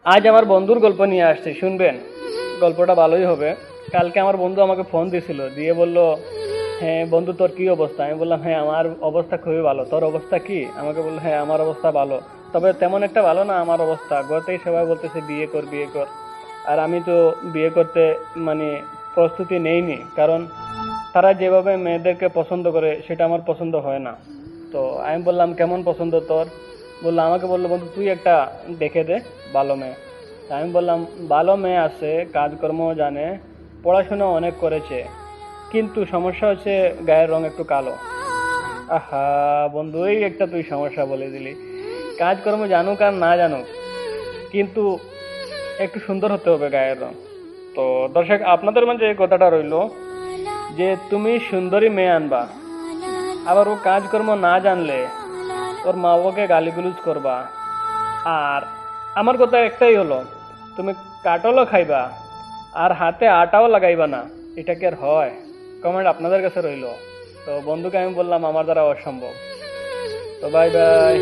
আজ আমার বন্ধুর গল্প নিয়ে আসছি, শুনবেন? গল্পটা ভালোই হবে। কালকে আমার বন্ধু আমাকে ফোন দিয়েছিল, দিয়ে বলল, হ্যাঁ বন্ধু, তোর কি অবস্থা? আমি বললাম, হ্যাঁ আমার অবস্থা খুবই ভালো। তোর অবস্থা কি? আমাকে বললো, হ্যাঁ আমার অবস্থা ভালো, তবে তেমন একটা ভালো না আমার অবস্থা। ঘর থেকে সবাই বলতেছে বিয়ে কর বিয়ে কর, আর আমি তো বিয়ে করতে মানে প্রস্তুতি নেইনি, কারণ তারা যেভাবে মেয়েদেরকে পছন্দ করে সেটা আমার পছন্দ হয় না। তো আমি বললাম, কেমন পছন্দ তোর? বললো, আমাকে বললো, বন্ধু তুই একটা দেখে দে ভালো মেয়ে। তা আমি বললাম, ভালো মেয়ে আছে, কাজকর্ম জানে, পড়াশোনা অনেক করেছে, কিন্তু সমস্যা হচ্ছে গায়ের রং একটু কালো। আহা বন্ধু, এই একটা তুই সমস্যা বলে দিলি। কাজকর্ম জানুক আর না জানুক, কিন্তু একটু সুন্দর হতে হবে গায়ের রং। তো দর্শক, আপনাদের মাঝে এই কথাটা রইলো যে তুমি সুন্দরী মেয়ে আনবা, আবার ও কাজকর্ম না জানলে ওর মা বাবাকে গালিগুলোজ করবা। আর আমার কথা একটাই হলো, তুমি কাটলও খাইবা আর হাতে আটাও লাগাইবা না। এটা কি আর হয়? কমেন্ট আপনাদের কাছে রইলো। তো বন্ধুকে আমি বললাম আমার দ্বারা অসম্ভব। তো বাই বাই।